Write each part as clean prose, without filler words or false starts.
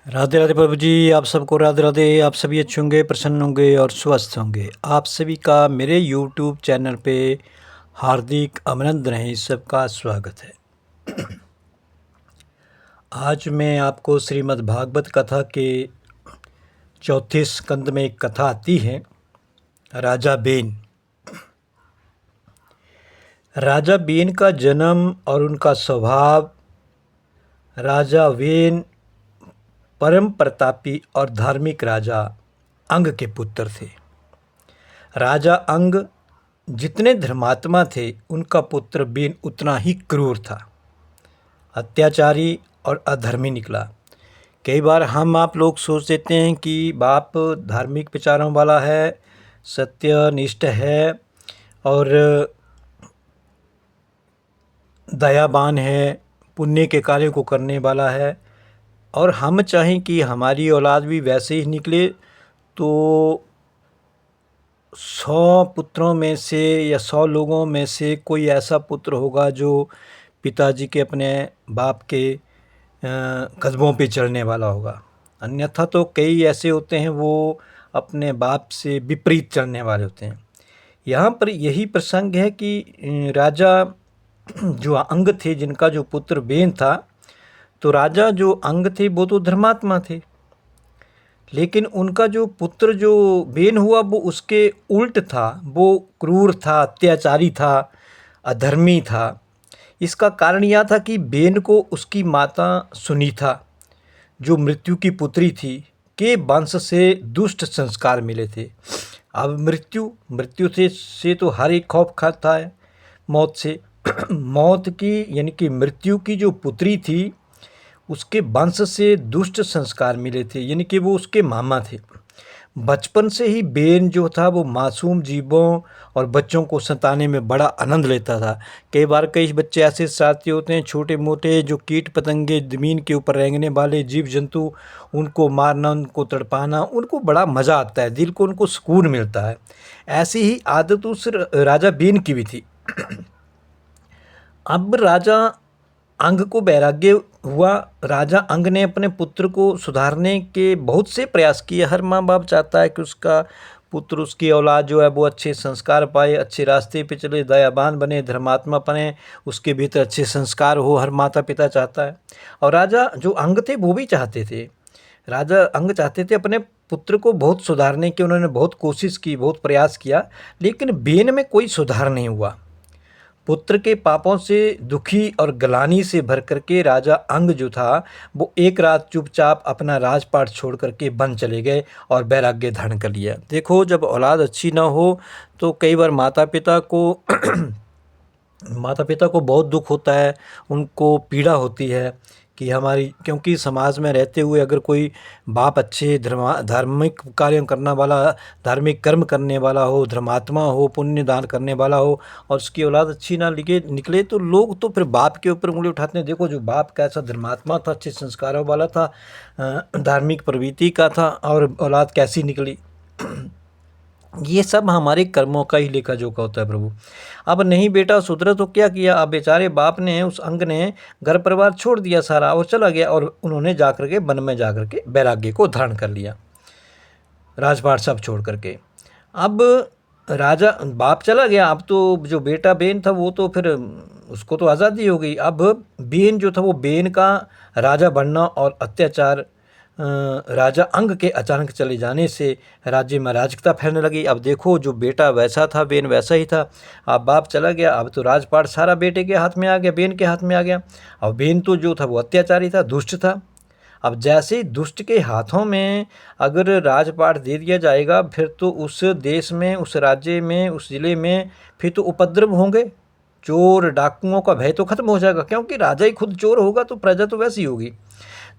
राधे राधे प्रभु जी। आप सबको राधे राधे। आप सभी अच्छे होंगे, प्रसन्न होंगे और स्वस्थ होंगे। आप सभी का मेरे यूट्यूब चैनल पे हार्दिक अभिनंदन है। इस सबका स्वागत है। आज मैं आपको श्रीमद् भागवत कथा के चौथे स्कंद में एक कथा आती है, राजा बेन। राजा बेन का जन्म और उनका स्वभाव। राजा बेन परम प्रतापी और धार्मिक राजा अंग के पुत्र थे। राजा अंग जितने धर्मात्मा थे, उनका पुत्र बेन उतना ही क्रूर था, अत्याचारी और अधर्मी निकला। कई बार हम आप लोग सोच देते हैं कि बाप धार्मिक विचारों वाला है, सत्यनिष्ठ है और दयावान है, पुण्य के कार्य को करने वाला है, और हम चाहें कि हमारी औलाद भी वैसे ही निकले तो 100 पुत्रों में से या 100 लोगों में से कोई ऐसा पुत्र होगा जो पिताजी के, अपने बाप के कदमों पे चलने वाला होगा। अन्यथा तो कई ऐसे होते हैं वो अपने बाप से विपरीत चलने वाले होते हैं। यहाँ पर यही प्रसंग है कि राजा जो अंग थे, जिनका जो पुत्र बेन था, तो राजा जो अंग थे वो तो धर्मात्मा थे, लेकिन उनका जो पुत्र जो बेन हुआ वो उसके उल्ट था। वो क्रूर था, अत्याचारी था, अधर्मी था। इसका कारण यह था कि बेन को उसकी माता सुनीता, जो मृत्यु की पुत्री थी, के वंश से दुष्ट संस्कार मिले थे। अब मृत्यु से तो हर एक खौफ खाता है, मौत से। मौत की यानी कि मृत्यु की जो पुत्री थी, उसके वंश से दुष्ट संस्कार मिले थे, यानी कि वो उसके मामा थे। बचपन से ही बेन जो था वो मासूम जीवों और बच्चों को सताने में बड़ा आनंद लेता था। कई बार कई बच्चे ऐसे साथी होते हैं, छोटे मोटे, जो कीट पतंगे, ज़मीन के ऊपर रेंगने वाले जीव जंतु, उनको मारना, उनको तड़पाना, उनको बड़ा मज़ा आता है, दिल को उनको सुकून मिलता है। ऐसी ही आदत उस राजा बेन की भी थी। अब राजा अंग को वैराग्य हुआ। राजा अंग ने अपने पुत्र को सुधारने के बहुत से प्रयास किए। हर माँ बाप चाहता है कि उसका पुत्र, उसकी औलाद जो है वो अच्छे संस्कार पाए, अच्छे रास्ते पे चले, दयावान बने, धर्मात्मा बने, उसके भीतर अच्छे संस्कार हो। हर माता पिता चाहता है। और राजा जो अंग थे वो भी चाहते थे। राजा अंग चाहते थे अपने पुत्र को बहुत सुधारने की। उन्होंने बहुत कोशिश की, बहुत प्रयास किया, लेकिन बेन में कोई सुधार नहीं हुआ। पुत्र के पापों से दुखी और ग्लानि से भर करके राजा अंग जो था वो एक रात चुपचाप अपना राजपाट छोड़ करके वन चले गए और वैराग्य धारण कर लिया। देखो, जब औलाद अच्छी ना हो तो कई बार माता पिता को बहुत दुख होता है, उनको पीड़ा होती है कि हमारी, क्योंकि समाज में रहते हुए अगर कोई बाप अच्छे धार्मिक कार्य करने वाला, धार्मिक कर्म करने वाला हो, धर्मात्मा हो, पुण्य दान करने वाला हो, और उसकी औलाद अच्छी ना निकले तो लोग तो फिर बाप के ऊपर उंगली उठाते हैं। देखो, जो बाप कैसा धर्मात्मा था, अच्छे संस्कारों वाला था, धार्मिक प्रवृत्ति का था, और औलाद कैसी निकली। ये सब हमारे कर्मों का ही लेखा जोखा होता है प्रभु। अब नहीं बेटा सुधरा तो क्या किया। अब बेचारे बाप ने, उस अंग ने घर परिवार छोड़ दिया सारा और चला गया, और उन्होंने जाकर के वन में जाकर के वैराग्य को धारण कर लिया, राजपाट सब छोड़ करके। अब राजा बाप चला गया। अब तो जो बेटा बेन था वो तो फिर उसको तो आज़ादी हो गई। अब बेन जो था वो, बेन का राजा बनना और अत्याचार राजा अंग के अचानक चले जाने से राज्य में अराजकता फैलने लगी। अब देखो, जो बेटा वैसा था, बेन वैसा ही था। अब बाप चला गया, अब तो राजपाट सारा बेटे के हाथ में आ गया, बेन के हाथ में आ गया। अब बेन तो जो था वो अत्याचारी था, दुष्ट था। अब जैसे ही दुष्ट के हाथों में अगर राजपाट दे दिया जाएगा, फिर तो उस देश में, उस राज्य में, उस ज़िले में फिर तो उपद्रव होंगे। चोर डाकुओं का भय तो खत्म हो जाएगा, क्योंकि राजा ही खुद चोर होगा तो प्रजा तो वैसी होगी।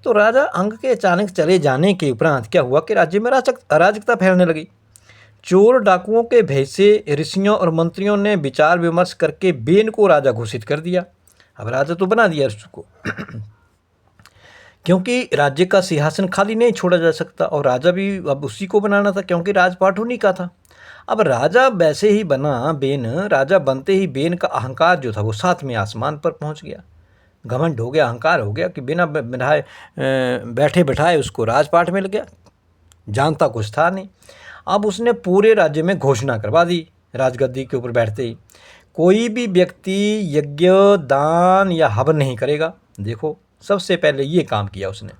तो राजा अंग के अचानक चले जाने के उपरांत क्या हुआ कि राज्य में अराजकता फैलने लगी। चोर डाकुओं के भय से ऋषियों और मंत्रियों ने विचार विमर्श करके बेन को राजा घोषित कर दिया। अब राजा तो बना दिया उसको क्योंकि राज्य का सिंहासन खाली नहीं छोड़ा जा सकता, और राजा भी अब उसी को बनाना था, क्योंकि राजपाट उन्हीं का था। अब राजा वैसे ही बना बेन। राजा बनते ही बेन का अहंकार जो था वो 7वें आसमान पर पहुंच गया। घमंड हो गया, अहंकार हो गया कि बिना बिठाए बैठे बिठाए उसको राजपाट मिल गया, जानता कुछ था नहीं। अब उसने पूरे राज्य में घोषणा करवा दी राजगद्दी के ऊपर बैठते ही, कोई भी व्यक्ति यज्ञ दान या हवन नहीं करेगा। देखो सबसे पहले ये काम किया उसने।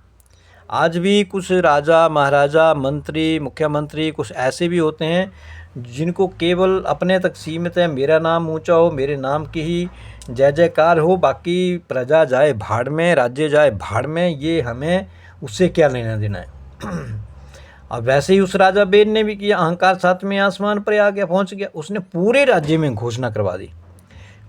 आज भी कुछ राजा महाराजा मंत्री मुख्यमंत्री कुछ ऐसे भी होते हैं जिनको केवल अपने तक सीमित है, मेरा नाम ऊंचा हो, मेरे नाम की ही जय जयकार हो, बाकी प्रजा जाए भाड़ में, राज्य जाए भाड़ में, ये हमें उससे क्या लेना देना है। अब वैसे ही उस राजा बेन ने भी किया, अहंकार सातवें आसमान पर आ गया, पहुंच गया। उसने पूरे राज्य में घोषणा करवा दी,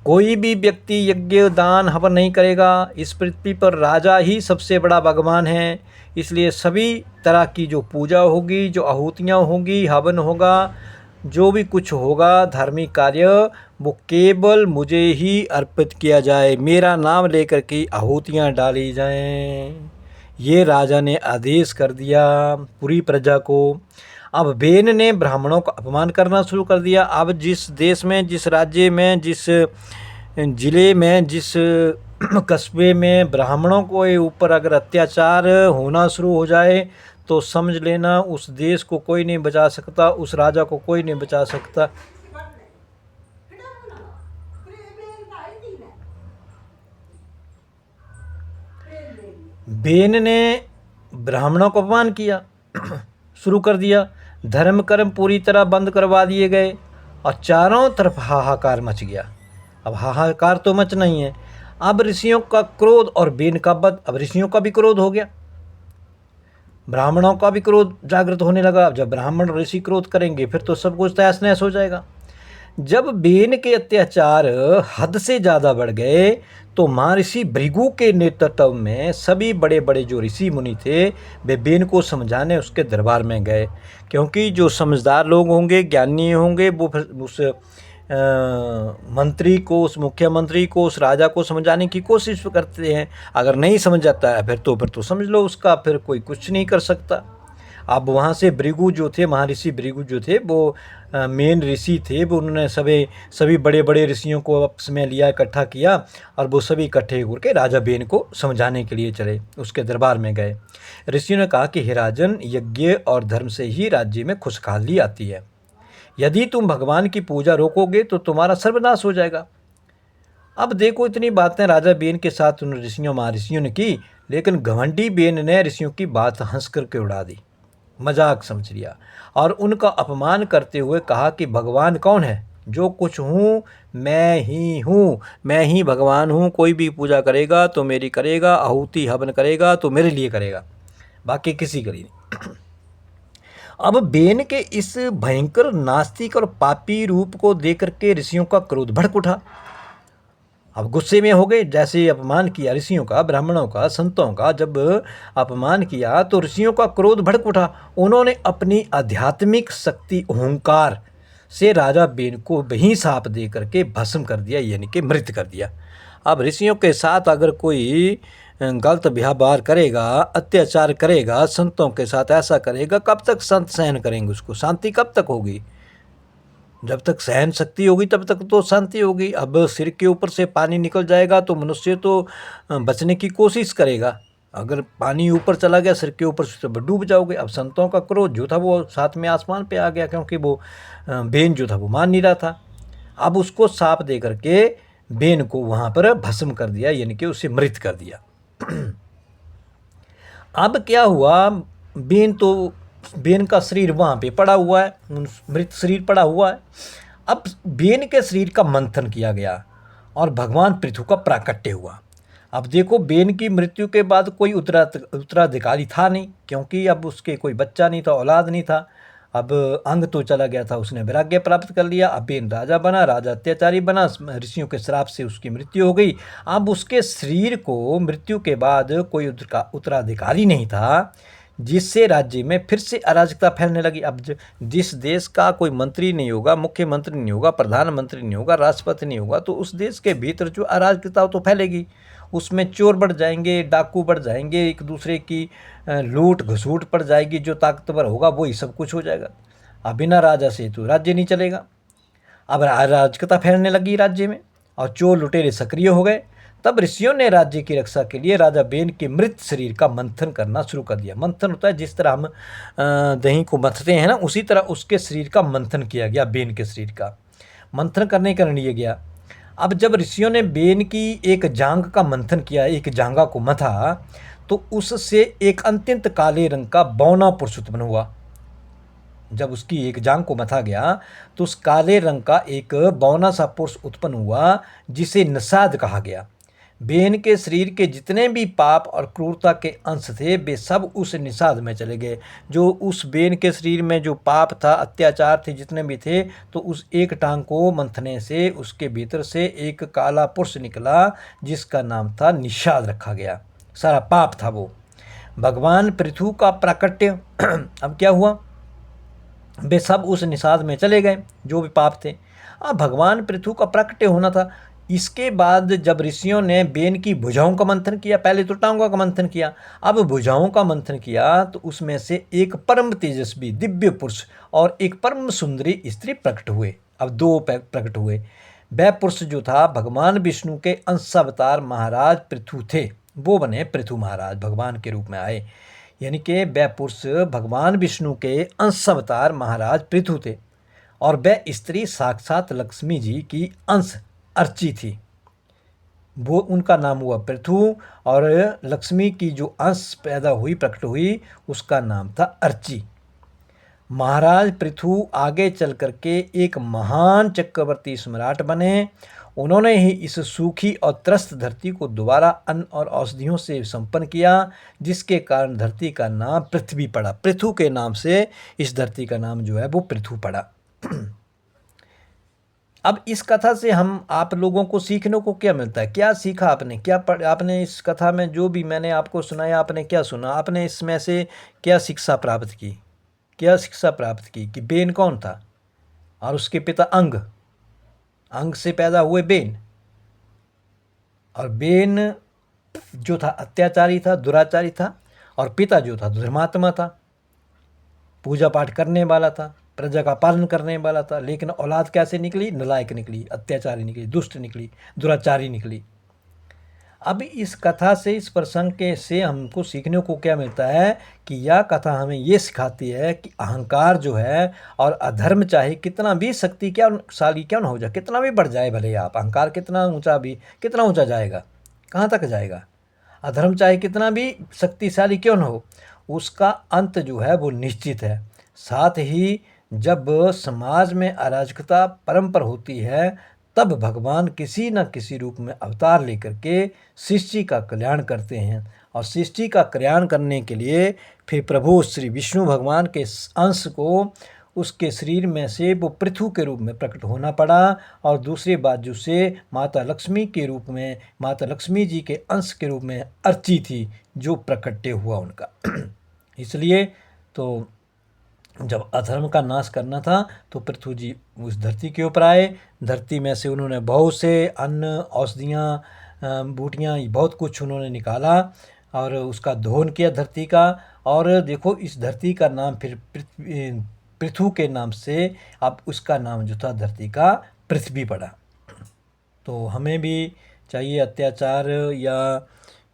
कोई भी व्यक्ति यज्ञ दान हवन नहीं करेगा। इस पृथ्वी पर राजा ही सबसे बड़ा भगवान है, इसलिए सभी तरह की जो पूजा होगी, जो आहुतियाँ होंगी, हवन होगा, जो भी कुछ होगा धार्मिक कार्य, वो केवल मुझे ही अर्पित किया जाए, मेरा नाम लेकर के आहुतियाँ डाली जाएं। ये राजा ने आदेश कर दिया पूरी प्रजा को। अब बेन ने ब्राह्मणों का अपमान करना शुरू कर दिया। अब जिस देश में, जिस राज्य में, जिस ज़िले में, जिस कस्बे में ब्राह्मणों के ऊपर अगर अत्याचार होना शुरू हो जाए तो समझ लेना उस देश को कोई नहीं बचा सकता, उस राजा को कोई नहीं बचा सकता। बेन ने ब्राह्मणों को अपमान किया शुरू कर दिया, धर्म कर्म पूरी तरह बंद करवा दिए गए और चारों तरफ हाहाकार मच गया। अब हाहाकार तो मचना ही है। अब ऋषियों का क्रोध और बेन का वध, अब ऋषियों का भी क्रोध हो गया, ब्राह्मणों का भी क्रोध जागृत होने लगा। जब ब्राह्मण ऋषि क्रोध करेंगे फिर तो सब कुछ तहस नहस हो जाएगा। जब बेन के अत्याचार हद से ज़्यादा बढ़ गए तो महर्षि भृगु के नेतृत्व में सभी बड़े बड़े जो ऋषि मुनि थे वे बेन को समझाने उसके दरबार में गए, क्योंकि जो समझदार लोग होंगे, ज्ञानी होंगे, वो उस मंत्री को, उस मुख्यमंत्री को, उस राजा को समझाने की कोशिश करते हैं। अगर नहीं समझ जाता है फिर तो समझ लो उसका फिर कोई कुछ नहीं कर सकता। अब वहाँ से भृगु जो थे, महर्षि भृगु जो थे, वो मेन ऋषि थे, वो उन्होंने सभी बड़े बड़े ऋषियों को आपस में लिया, इकट्ठा किया और वो सभी इकट्ठे होकर राजा बेन को समझाने के लिए चले, उसके दरबार में गए। ऋषियों ने कहा कि हे राजन, यज्ञ और धर्म से ही राज्य में खुशहाली आती है, यदि तुम भगवान की पूजा रोकोगे तो तुम्हारा सर्वनाश हो जाएगा। अब देखो इतनी बातें राजा बेन के साथ उन ऋषियों महर्षियों ने की, लेकिन घमंडी बेन ने ऋषियों की बात हंस करके उड़ा दी, मजाक समझ लिया और उनका अपमान करते हुए कहा कि भगवान कौन है, जो कुछ हूँ मैं ही हूँ, मैं ही भगवान हूँ, कोई भी पूजा करेगा तो मेरी करेगा, आहुति हवन करेगा तो मेरे लिए करेगा, बाकी किसी के लिए नहीं। अब बेन के इस भयंकर नास्तिक और पापी रूप को देख करके ऋषियों का क्रोध भड़क उठा। अब गुस्से में हो गए, जैसे अपमान किया ऋषियों का, ब्राह्मणों का, संतों का जब अपमान किया तो ऋषियों का क्रोध भड़क उठा। उन्होंने अपनी आध्यात्मिक शक्ति अहंकार से राजा बेन को वहीं साप दे करके भस्म कर दिया, यानी कि मृत कर दिया। अब ऋषियों के साथ अगर कोई गलत व्यवहार करेगा, अत्याचार करेगा, संतों के साथ ऐसा करेगा, कब तक संत सहन करेंगे उसको? शांति कब तक होगी? जब तक सहन शक्ति होगी तब तक तो शांति होगी। अब सिर के ऊपर से पानी निकल जाएगा तो मनुष्य तो बचने की कोशिश करेगा, अगर पानी ऊपर चला गया सिर के ऊपर से तो डूब जाओगे। अब संतों का क्रोध जो था वो साथ में आसमान पे आ गया, क्योंकि वो बेन जो था वो मान नहीं रहा था। अब उसको साप दे करके बेन को वहाँ पर भस्म कर दिया, यानी कि उसे मृत कर दिया। अब क्या हुआ, बेन का शरीर वहाँ पे पड़ा हुआ है, मृत शरीर पड़ा हुआ है। अब बेन के शरीर का मंथन किया गया और भगवान पृथु का प्राकट्य हुआ। अब देखो बेन की मृत्यु के बाद कोई उत्तराधिकारी था नहीं, क्योंकि अब उसके कोई बच्चा नहीं था, औलाद नहीं था। अब अंग तो चला गया था, उसने वैराग्य प्राप्त कर लिया। अब बेन राजा बना, राजा अत्याचारी बना, ऋषियों के श्राप से उसकी मृत्यु हो गई। अब उसके शरीर को मृत्यु के बाद कोई उत्तराधिकारी नहीं था, जिससे राज्य में फिर से अराजकता फैलने लगी। अब जिस देश का कोई मंत्री नहीं होगा, मुख्यमंत्री नहीं होगा, प्रधानमंत्री नहीं होगा, राष्ट्रपति नहीं होगा, तो उस देश के भीतर जो अराजकता तो फैलेगी, उसमें चोर बढ़ जाएंगे, डाकू बढ़ जाएंगे, एक दूसरे की लूट घसूट पड़ जाएगी, जो ताकतवर होगा वही सब कुछ हो जाएगा। अब बिना राजा से तो राज्य नहीं चलेगा। अब अराजकता फैलने लगी राज्य में और चोर लुटेरे सक्रिय हो गए। तब ऋषियों ने राज्य की रक्षा के लिए राजा बेन के मृत शरीर का मंथन करना शुरू कर दिया। मंथन होता है जिस तरह हम दही को मथते हैं ना, उसी तरह उसके शरीर का मंथन किया गया। बेन के शरीर का मंथन करने का निर्णय गया। अब जब ऋषियों ने बेन की एक जांघ का मंथन किया, एक जांघा को मथा, तो उससे एक अत्यंत काले रंग का बौना पुरुष उत्पन्न हुआ। जब उसकी एक जांघ को मथा गया तो उस काले रंग का एक बौना सा पुरुष उत्पन्न हुआ, जिसे निषाद कहा गया। बेन के शरीर के जितने भी पाप और क्रूरता के अंश थे, वे सब उस निषाद में चले गए। जो उस बेन के शरीर में जो पाप था, अत्याचार थे, जितने भी थे, तो उस एक टांग को मंथने से उसके भीतर से एक काला पुरुष निकला, जिसका नाम था निषाद रखा गया। सारा पाप था वो। भगवान पृथु का प्राकट्य अब क्या हुआ, वे सब उस निषाद में चले गए, जो भी पाप थे। अब भगवान पृथु का प्राकट्य होना था। इसके बाद जब ऋषियों ने बेन की भुजाओं का मंथन किया, पहले तो टांगों का मंथन किया, अब भुजाओं का मंथन किया, तो उसमें से एक परम तेजस्वी दिव्य पुरुष और एक परम सुंदरी स्त्री प्रकट हुए। अब दो प्रकट हुए। वह पुरुष जो था भगवान विष्णु के अंशावतार महाराज पृथु थे, वो बने पृथु महाराज, भगवान के रूप में आए। यानी कि वह पुरुष भगवान विष्णु के अंशावतार महाराज पृथु थे, और वह स्त्री साक्षात लक्ष्मी जी की अंश अर्ची थी। वो उनका नाम हुआ पृथु, और लक्ष्मी की जो अंश पैदा हुई, प्रकट हुई, उसका नाम था अर्ची। महाराज पृथु आगे चल करके एक महान चक्रवर्ती सम्राट बने। उन्होंने ही इस सूखी और त्रस्त धरती को दोबारा अन्न और औषधियों से संपन्न किया, जिसके कारण धरती का नाम पृथ्वी पड़ा। पृथु के नाम से इस धरती का नाम जो है वो पृथु पड़ा। अब इस कथा से हम आप लोगों को सीखने को क्या मिलता है, क्या सीखा आपने, क्या आपने इस कथा में जो भी मैंने आपको सुनाया, आपने क्या सुना, आपने इसमें से क्या शिक्षा प्राप्त की? क्या शिक्षा प्राप्त की कि बेन कौन था, और उसके पिता अंग से पैदा हुए बेन, और बेन जो था अत्याचारी था, दुराचारी था, और पिता जो था धर्मात्मा था, पूजा पाठ करने वाला था, प्रजा का पालन करने वाला था। लेकिन औलाद कैसे निकली? नलायक निकली, अत्याचारी निकली, दुष्ट निकली, दुराचारी निकली। अब इस कथा से, इस प्रसंग के से हमको सीखने को क्या मिलता है कि यह कथा हमें ये सिखाती है कि अहंकार जो है और अधर्म चाहे कितना भी शक्ति क्या शाली क्यों ना हो जाए, कितना भी बढ़ जाए, भले आप अहंकार कितना ऊंचा जाएगा, कहाँ तक जाएगा, अधर्म चाहे कितना भी शक्तिशाली क्यों ना हो, उसका अंत जो है वो निश्चित है। साथ ही जब समाज में अराजकता परंपर होती है, तब भगवान किसी न किसी रूप में अवतार लेकर के सृष्टि का कल्याण करते हैं, और सृष्टि का कल्याण करने के लिए फिर प्रभु श्री विष्णु भगवान के अंश को उसके शरीर में से वो पृथु के रूप में प्रकट होना पड़ा, और दूसरी बाजू से माता लक्ष्मी के रूप में, माता लक्ष्मी जी के अंश के रूप में अर्ची थी, जो प्रकट्य हुआ उनका। इसलिए तो जब अधर्म का नाश करना था तो पृथु जी उस धरती के ऊपर आए। धरती में से उन्होंने बहुत से अन्न, औषधियाँ, बूटियाँ, बहुत कुछ उन्होंने निकाला, और उसका दोहन किया धरती का। और देखो इस धरती का नाम फिर पृथु के नाम से अब उसका नाम जो था धरती का पृथ्वी पड़ा। तो हमें भी चाहिए, अत्याचार या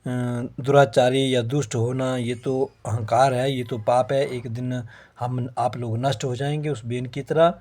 दुराचारी या दुष्ट होना ये तो अहंकार है, ये तो पाप है। एक दिन हम आप लोग नष्ट हो जाएंगे उस बेन की तरह।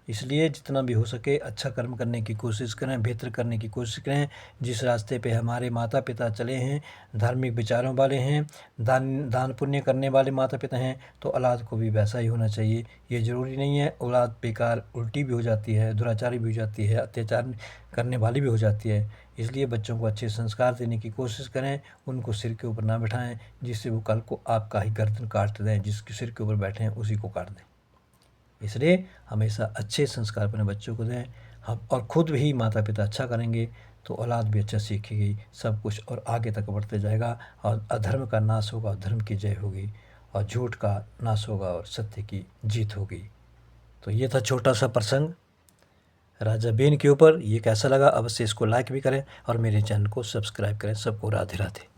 इसलिए जितना भी हो सके अच्छा कर्म करने की कोशिश करें, बेहतर करने की कोशिश करें। जिस रास्ते पे हमारे माता पिता चले हैं, धार्मिक विचारों वाले हैं, दान पुण्य करने वाले माता पिता हैं, तो औलाद को भी वैसा ही होना चाहिए। ये ज़रूरी नहीं है औलाद बेकार उल्टी भी हो जाती है, दुराचारी भी हो जाती है, अत्याचार करने वाली भी हो जाती है। इसलिए बच्चों को अच्छे संस्कार देने की कोशिश करें, उनको सिर के ऊपर ना बैठाएं, जिससे वो कल को आपका ही गर्दन काट दें, जिसके सिर के ऊपर बैठे हैं उसी को काट दें। इसलिए हमेशा अच्छे संस्कार अपने बच्चों को दें। हम और ख़ुद भी माता पिता अच्छा करेंगे तो औलाद भी अच्छा सीखेगी, सब कुछ और आगे तक बढ़ते जाएगा, और अधर्म का नाश होगा और धर्म की जय होगी, और झूठ का नाश होगा और सत्य की जीत होगी। तो ये था छोटा सा प्रसंग राजा बेन के ऊपर। ये कैसा लगा अवश्य इसको लाइक भी करें और मेरे चैनल को सब्सक्राइब करें। सबको राधे राधे।